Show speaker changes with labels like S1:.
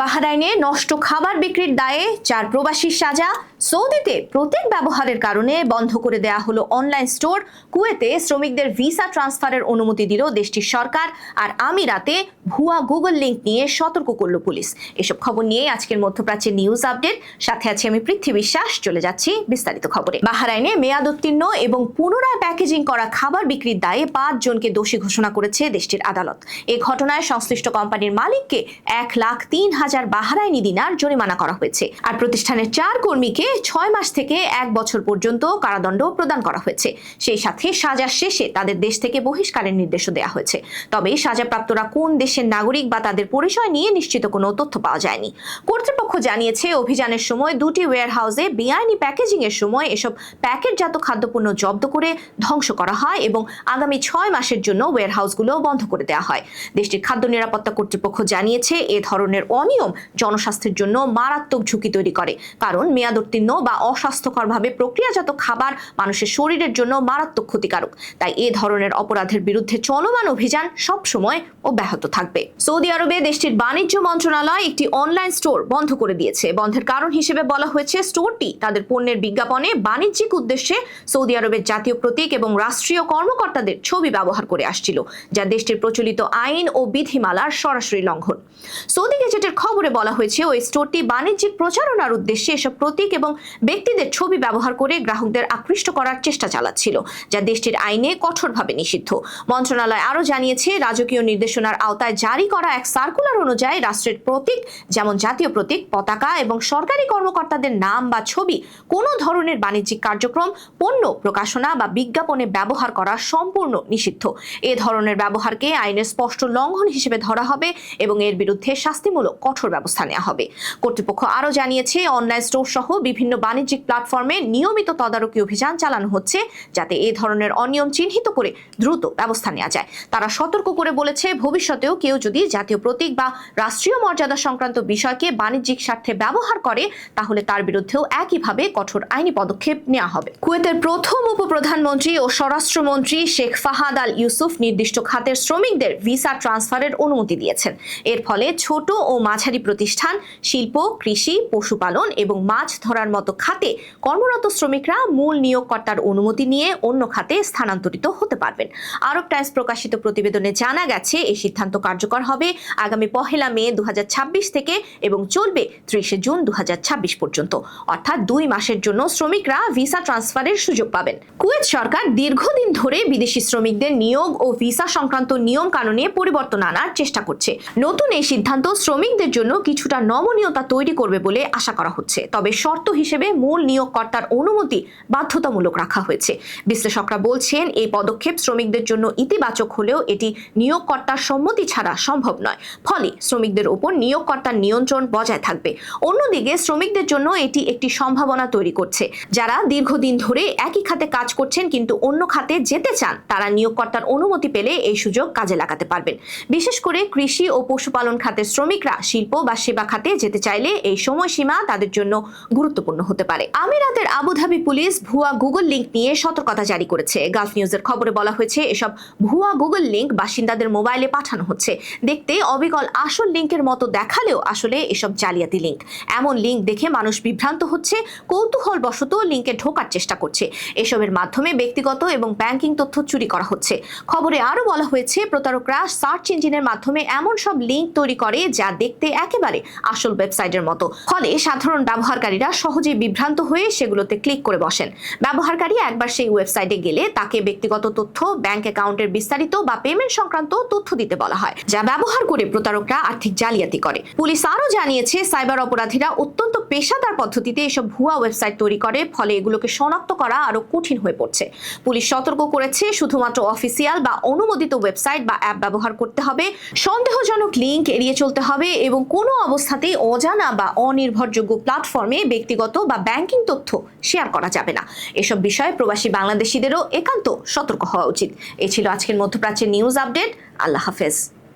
S1: বাহরাইনে নষ্ট খাবার বিক্রির দায়ে 4 প্রবাসীর সাজা। সৌদিতে প্রতীক ব্যবহারের কারণে বন্ধ করে দেয়া হলো অনলাইন স্টোর। কুয়েতে শ্রমিকদের ভিসা ট্রান্সফারের অনুমতি দিল দেশটির সরকার। আর আমিরাতে ভুয়া গুগল লিংক নিয়ে সতর্ক করল পুলিশ। এসব খবর নিয়ে আজকের মধ্যপ্রাচ্যের নিউজ আপডেট। সাথে আছে আমি পৃথ্বী বিশ্বাস। চলে যাচ্ছি বিস্তারিত খবরে। বাহরাইনে মেয়াদ উত্তীর্ণ এবং পুনরায় প্যাকেজিং করা খাবার বিক্রির দায়ে 5 জনকে দোষী ঘোষণা করেছে দেশটির আদালত। এই ঘটনায় সংশ্লিষ্ট কোম্পানির মালিককে 1,03,000 বাহরাইনি দিনার জরিমানা করা হয়েছে। আর প্রতিষ্ঠানের 4 কর্মীকে 6 মাস থেকে 1 বছর পর্যন্ত কারাদণ্ড প্রদান করা হয়েছে। সেই সাথে সাজা শেষে তাদের দেশ থেকে বহিষ্কারের নির্দেশও দেওয়া হয়েছে। তবে সাজাপ্রাপ্তরা কোন দেশের নাগরিক বা তাদের পরিচয় নিয়ে নিশ্চিত কোনো তথ্য পাওয়া যায়নি। কর্তৃপক্ষ জানিয়েছে, অভিযানের সময় 2টি ওয়্যারহাউসে বেআইনি প্যাকেজিং এর সময় এসব প্যাকেটজাত খাদ্যপণ্য জব্দ করে ধ্বংস করা হয় এবং আগামী 6 মাসের জন্য ওয়্যারহাউসগুলো বন্ধ করে দেওয়া হয়। দেশটির খাদ্য নিরাপত্তা কর্তৃপক্ষ জানিয়েছে, এ ধরনের অনিয়ম জনস্বাস্থ্যের জন্য মারাত্মক ঝুঁকি তৈরি করে, কারণ মেয়াদ উত্তীর্ণ বা অস্বাস্থ্যকরভাবে প্রক্রিয়াজাত খাবার মানুষের শরীরের জন্য মারাত্মক ক্ষতিকারক। তাই এ ধরনের অপরাধের বিরুদ্ধে চলমান অভিযান সবসময় অব্যাহত থাকবে। সৌদি আরবে দেশটির বাণিজ্য মন্ত্রণালয় একটি অনলাইন স্টোর বন্ধ করে দিয়েছে। বন্ধের কারণ হিসেবে বলা হয়েছে, স্টোরটি তাদের পণ্যের বিজ্ঞাপনে বাণিজ্যিক উদ্দেশ্যে সৌদি আরবের জাতীয় প্রতীক এবং রাষ্ট্রীয় কর্মকর্তাদের ছবি ব্যবহার করে আসছিল, যা দেশটির প্রচলিত আইন ও বিধিমালার সরাসরি লঙ্ঘন। সৌদি গেজেটের খবরে বলা হয়েছে, ওই স্টোরটি বাণিজ্যিক প্রচারণার উদ্দেশ্যে এসব প্রতীক এবং ব্যক্তিদের ছবি ব্যবহার করে গ্রাহকদের আকৃষ্ট করার চেষ্টা চালাচ্ছিল, যা দেশটির আইনে কঠোরভাবে নিষিদ্ধ। মন্ত্রণালয় আরও জানিয়েছে, রাজকীয় নির্দেশনার আওতায় জারি করা এক সার্কুলার অনুযায়ী রাষ্ট্রের প্রতীক যেমন জাতীয় প্রতীক, পতাকা এবং সরকারি কর্মকর্তাদের নাম বা ছবি কোনো ধরনের বাণিজ্যিক কার্যক্রম, পণ্য প্রকাশনা বা বিজ্ঞাপনে ব্যবহার করা সম্পূর্ণ নিষিদ্ধ। এ ধরনের ব্যবহারকে আইনের স্পষ্ট লঙ্ঘন হিসেবে ধরা হবে এবং এর বিরুদ্ধে শাস্তিমূলক কঠোর ব্যবস্থা নেওয়া হবে। কর্তৃপক্ষ আরও জানিয়েছে, অনলাইন স্টোর সহ বিভিন্ন বাণিজ্যিক প্ল্যাটফর্মে নিয়মিত তদারকি অভিযান চালানো হচ্ছে, যাতে এ ধরনের অনিয়ম চিহ্নিত করে দ্রুত ব্যবস্থা নেওয়া যায়। তারা সতর্ক করে বলেছে, ভবিষ্যতেও কেউ যদি জাতীয় প্রতীক বা রাষ্ট্রীয় মর্যাদা সংক্রান্ত বিষয়কে বাণিজ্যিক স্বার্থে ব্যবহার করে, তাহলে তার বিরুদ্ধেও একইভাবে কঠোর আইনি পদক্ষেপ নেওয়া হবে। কুয়েতের প্রথম উপপ্রধানমন্ত্রী ও স্বরাষ্ট্রমন্ত্রী শেখ ফাহাদ আল ইউসুফ নির্দিষ্ট খাতের শ্রমিকদের ভিসা ট্রান্সফারের অনুমতি দিয়েছেন। এর ফলে ছোট ও মাঝারি প্রতিষ্ঠান, শিল্প, কৃষি, পশুপালন এবং মাছ ধরার মতো খাতে কর্মরত শ্রমিকরা মূল নিয়োগকর্তার অনুমতি নিয়ে অন্য খাতে স্থানান্তরিত হতে পারবেন। আরব টাইমস প্রকাশিত প্রতিবেদনে জানা গেছে, এই সিদ্ধান্ত কার্যকর হবে আগামী 1 মে 2026 থেকে এবং চলবে 30 জুন 2026 পর্যন্ত, অর্থাৎ 2 মাসের জন্য শ্রমিকরা ভিসা ট্রান্সফারের সুযোগ পাবেন। কুয়েত সরকার দীর্ঘদিন ধরে বিদেশি শ্রমিকদের নিয়োগ ও ভিসা সংক্রান্ত নিয়ম কানুনে পরিবর্তন আনার চেষ্টা করছে। নতুন এই সিদ্ধান্ত শ্রমিকদের জন্য কিছুটা নমনীয়তা তৈরি করবে বলে আশা করা হচ্ছে, তবে শর্ত হিসেবে মূল নিয়োগকর্তার অনুমতি বাধ্যতামূলক রাখা হয়েছে। বিশ্লেষকরা বলছেন, এই পদক্ষেপ শ্রমিকদের জন্য ইতিবাচক হলেও এটি নিয়োগকর্তার সম্মতি ছাড়া সম্ভব নয়। ফলে শ্রমিকদের উপর নিয়োগকর্তার নিয়ন্ত্রণ বজায় থাকবে। অন্যদিকে শ্রমিকদের জন্য এটি একটি সম্ভাবনা তৈরি করছে। যারা দীর্ঘদিন ধরে একই খাতে কাজ করছেন কিন্তু অন্য খাতে যেতে চান, তারা নিয়োগকর্তার অনুমতি পেলে এই সুযোগ কাজে লাগাতে পারবেন। বিশেষ করে কৃষি ও পশুপালন খাতের শ্রমিকরা শিল্প বা সেবা খাতে যেতে চাইলে এই সময়সীমা তাদের জন্য গুরুত্বপূর্ণ হতে পারে। আমিরাতের আবুধাবি পুলিশ ভুয়া গুগল লিংক নিয়ে সতর্কতা জারি করেছে। গালফ নিউজের খবরে বলা হয়েছে, এসব ভুয়া গুগল লিংক বাসিন্দাদের মোবাইলে পাঠানো হচ্ছে। দেখতে অবিকল আসল লিংকের মতো দেখালেও আসলে এসব জালিয়াতি লিংক। এমন লিংক দেখে মানুষ বিভ্রান্ত হচ্ছে, কৌতূহলবশত লিংকে ঢোকার চেষ্টা করছে। এসবের মাধ্যমে ব্যক্তিগত এবং ব্যাংকিং তথ্য চুরি করা হচ্ছে। খবরে আরও বলা হয়েছে, প্রতারকরা সার্চ ইঞ্জিনের মাধ্যমে এমন সব লিংক তৈরি করে যা দেখতে একেবারে আসল ওয়েবসাইটের মতো। ফলে সাধারণ ব্যবহারকারীরা সহজেই বিভ্রান্ত হয়ে সেগুলোতে ক্লিক করে বসেন। ব্যবহারকারী একবার সেই ওয়েবসাইটে গেলে তাকে ব্যক্তিগত তথ্য, ব্যাংক অ্যাকাউন্টের বিস্তারিত বা পেমেন্ট সংক্রান্ত তথ্য দিতে বলা হয়, যা ব্যবহার করে প্রতারকরা আর্থিক জালিয়াতি করে। পুলিশ আরও জানিয়েছে, সাইবার অপরাধীরা অত্যন্ত পেশাদার পদ্ধতিতে এসব ভুয়া ওয়েবসাইট তৈরি করে, ফলে এগুলোকে শনাক্ত করা আরও কঠিন হয়ে পড়ছে। পুলিশ সতর্ক করেছে, শুধুমাত্র অফিসিয়াল বা অনুমোদিত ওয়েবসাইট বা অ্যাপ ব্যবহার করতে হবে, সন্দেহজনক লিংক এড়িয়ে চলতে হবে এবং কোনো অবস্থাতেই অজানা বা অনির্ভরযোগ্য প্ল্যাটফর্মে ব্যক্তিগত বা ব্যাংকিং তথ্য শেয়ার করা যাবে না। এসব বিষয়ে প্রবাসী বাংলাদেশিদেরও একান্ত সতর্ক হওয়া উচিত। এ ছিল আজকের মধ্যপ্রাচ্যের নিউজ আপডেট। আল্লাহ হাফেজ।